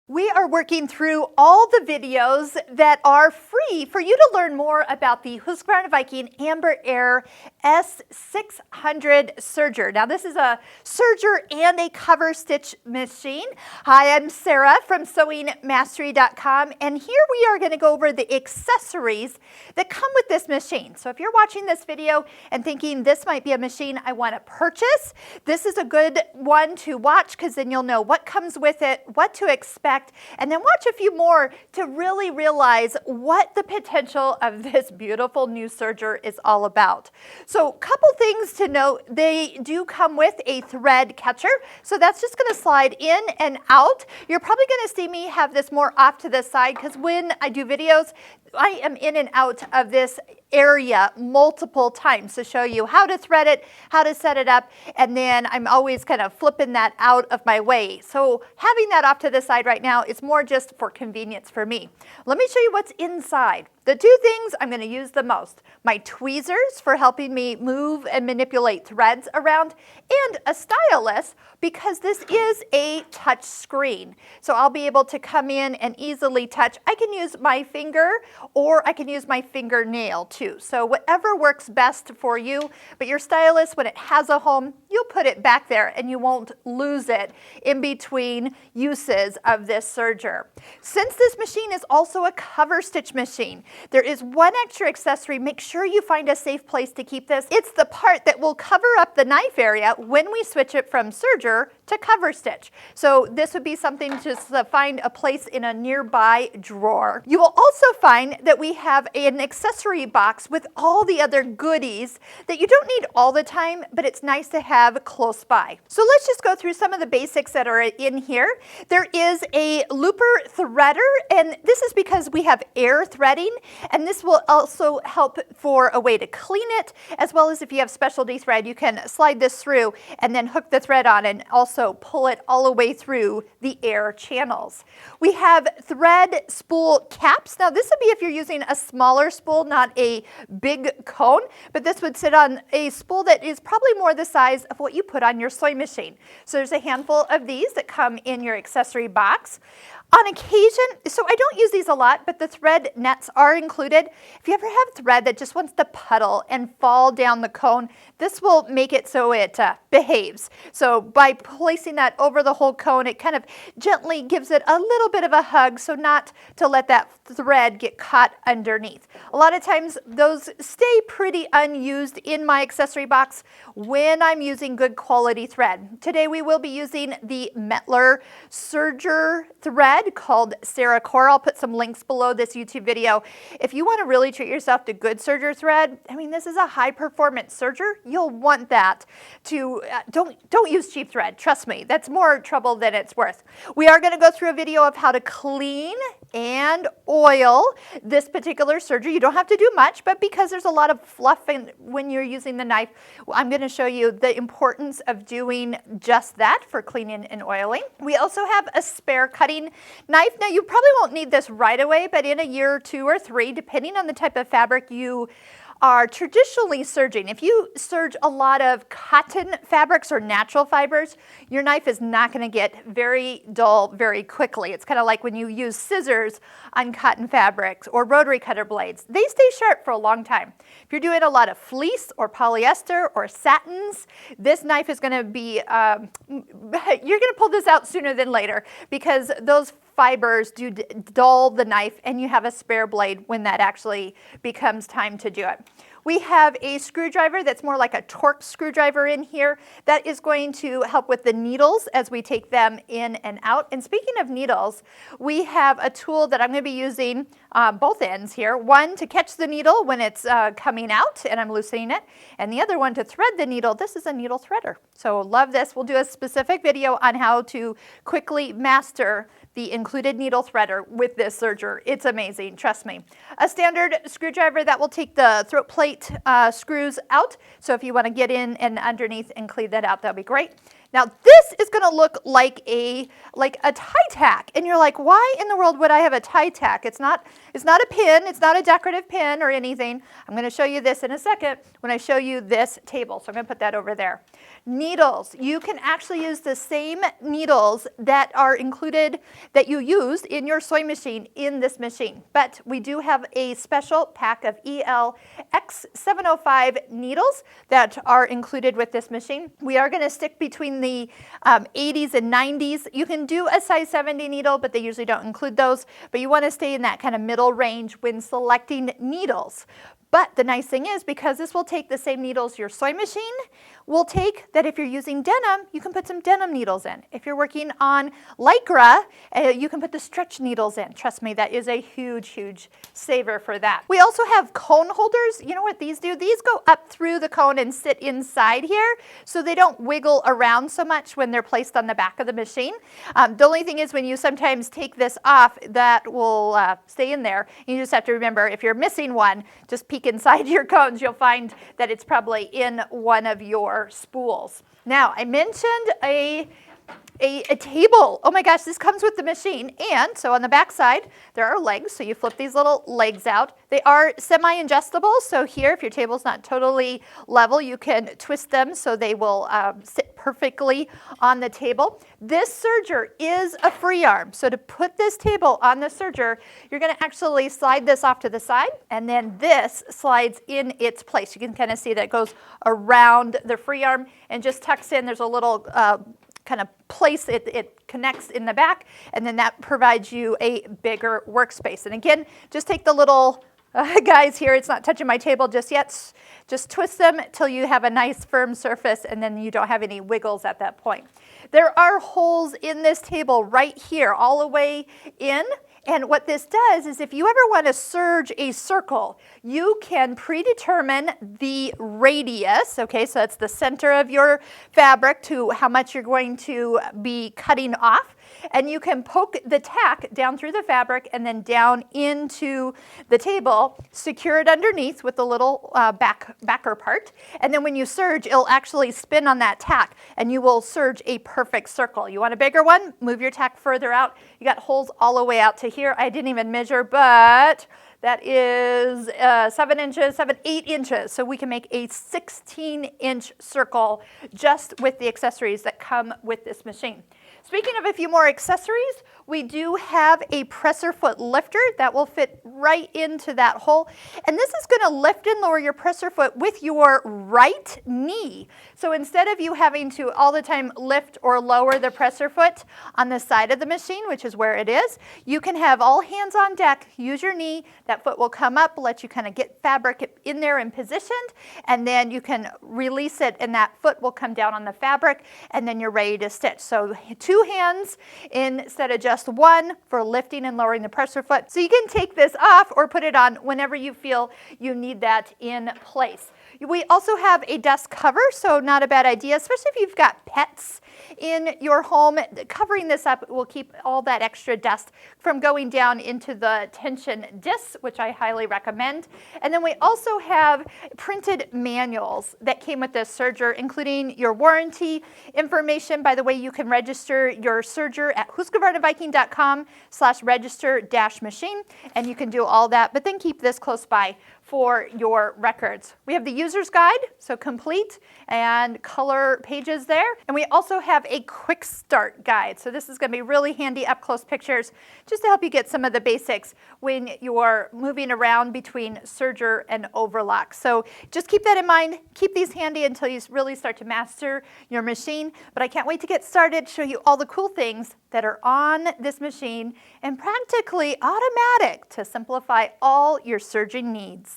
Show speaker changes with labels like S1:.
S1: We are working through all the videos that are free for you to learn more about the Husqvarna Viking Embroidery S600 serger. Now this is a serger and a cover stitch machine. Hi, I'm Sara from sewingmastery.com, and here we are going to go over the accessories that come with this machine. So if you're watching this video and thinking this might be a machine I want to purchase, this is a good one to watch because then you'll know what comes with it, what to expect, and then watch a few more to really realize what the potential of this beautiful new serger is all about. So a couple things to note: they do come with a thread catcher, so that's just going to slide in and out. You're probably going to see me have this more off to the side because when I do videos, I am in and out of this area multiple times to show you how to thread it, how to set it up, and then I'm always kind of flipping that out of my way. So having that off to the side right now is more just for convenience for me. Let me show you what's inside. The two things I'm going to use the most: my tweezers for helping me move and manipulate threads around, and a stylus because this is a touch screen. So I'll be able to come in and easily touch. I can use my finger or I can use my fingernail too. So whatever works best for you, but your stylus, when it has a home, you'll put it back there and you won't lose it in between uses of this serger. Since this machine is also a cover stitch machine, there is one extra accessory. Make sure you find a safe place to keep this. It's the part that will cover up the knife area when we switch it from serger to cover stitch. So this would be something just to find a place in a nearby drawer. You will also find that we have an accessory box with all the other goodies that you don't need all the time, but it's nice to have close by. So let's just go through some of the basics that are in here. There is a looper threader, and this is because we have air threading, and this will also help for a way to clean it, as well as if you have specialty thread, you can slide this through and then hook the thread on and also pull it all the way through the air channels. We have thread spool caps. Now this would be if you're using a smaller spool, not a big cone, but this would sit on a spool that is probably more the size of what you put on your sewing machine. So there's a handful of these that come in your accessory box. On occasion, so I don't use these a lot, but the thread nets are included. If you ever have thread that just wants to puddle and fall down the cone, this will make it so it behaves. So by placing that over the whole cone, it kind of gently gives it a little bit of a hug, so not to let that thread get caught underneath. A lot of times those stay pretty unused in my accessory box when I'm using good quality thread. Today we will be using the Mettler serger thread called Sara Core. I'll put some links below this YouTube video. If you want to really treat yourself to good serger thread, I mean, this is a high performance serger. You'll want that to, don't use cheap thread. Trust me, that's more trouble than it's worth. We are going to go through a video of how to clean and oil this particular serger. You don't have to do much, but because there's a lot of fluff when you're using the knife, I'm going to show you the importance of doing just that for cleaning and oiling. We also have a spare cutting knife. Now you probably won't need this right away, but in a year or two or three, depending on the type of fabric you are traditionally serging. If you serge a lot of cotton fabrics or natural fibers, your knife is not going to get very dull very quickly. It's kind of like when you use scissors on cotton fabrics or rotary cutter blades. They stay sharp for a long time. If you're doing a lot of fleece or polyester or satins, this knife is going to be, you're going to pull this out sooner than later because those fibers do dull the knife, and you have a spare blade when that actually becomes time to do it. We have a screwdriver that's more like a Torx screwdriver in here that is going to help with the needles as we take them in and out. And speaking of needles, we have a tool that I'm going to be using both ends here. One to catch the needle when it's coming out and I'm loosening it, and the other one to thread the needle. This is a needle threader. So love this. We'll do a specific video on how to quickly master the included needle threader with this serger. It's amazing, trust me. A standard screwdriver that will take the throat plate screws out. So if you want to get in and underneath and clean that out, that'll be great. Now this is going to look like a tie tack, and you're like, why in the world would I have a tie tack? It's not a pin, it's not a decorative pin or anything. I'm going to show you this in a second when I show you this table. So I'm going to put that over there. Needles. You can actually use the same needles that are included that you used in your sewing machine in this machine. But we do have a special pack of EL-X705 needles that are included with this machine. We are going to stick between the 80s and 90s. You can do a size 70 needle, but they usually don't include those. But you want to stay in that kind of middle range when selecting needles. But the nice thing is, because this will take the same needles your sewing machine will take, that if you're using denim, you can put some denim needles in. If you're working on Lycra, you can put the stretch needles in. Trust me, that is a huge, huge saver for that. We also have cone holders. You know what these do? These go up through the cone and sit inside here, so they don't wiggle around so much when they're placed on the back of the machine. The only thing is, when you sometimes take this off, that will stay in there. You just have to remember, if you're missing one, just peek inside your cones. You'll find that it's probably in one of your spools. Now, I mentioned a table. Oh my gosh, this comes with the machine. And so on the back side, there are legs. So you flip these little legs out. They are semi-adjustable. So here, if your table's not totally level, you can twist them so they will sit perfectly on the table. This serger is a free arm. So to put this table on the serger, you're going to actually slide this off to the side, and then this slides in its place. You can kind of see that it goes around the free arm and just tucks in. There's a little kind of place it connects in the back, and then that provides you a bigger workspace. And again, just take the little guys here, it's not touching my table just yet, just twist them till you have a nice firm surface, and then you don't have any wiggles at that point. There are holes in this table right here all the way in. And what this does is, if you ever want to serge a circle, you can predetermine the radius, okay, so that's the center of your fabric to how much you're going to be cutting off, and you can poke the tack down through the fabric and then down into the table, secure it underneath with the little backer part, and then when you serge, it'll actually spin on that tack, and you will serge a perfect circle. You want a bigger one? Move your tack further out. You got holes all the way out to here. I didn't even measure, but that is 8 inches. So we can make a 16-inch circle just with the accessories that come with this machine. Speaking of a few more accessories, we do have a presser foot lifter that will fit right into that hole. And this is going to lift and lower your presser foot with your right knee. So instead of you having to all the time lift or lower the presser foot on the side of the machine, which is where it is, you can have all hands on deck, use your knee, that foot will come up, let you kind of get fabric in there and positioned, and then you can release it and that foot will come down on the fabric, and then you're ready to stitch. So 2 hands instead of just 1 for lifting and lowering the presser foot. So you can take this off or put it on whenever you feel you need that in place. We also have a dust cover, so not a bad idea, especially if you've got pets in your home. Covering this up will keep all that extra dust from going down into the tension discs, which I highly recommend. And then we also have printed manuals that came with this serger, including your warranty information. By the way, you can register your serger at husqvarnaviking.com/register-machine, and you can do all that, but then keep this close by for your records. We have the user's guide, so complete, and color pages there. And we also have a quick start guide. So this is going to be really handy up close pictures just to help you get some of the basics when you're moving around between serger and overlock. So just keep that in mind. Keep these handy until you really start to master your machine. But I can't wait to get started, show you all the cool things that are on this machine and practically automatic to simplify all your serging needs.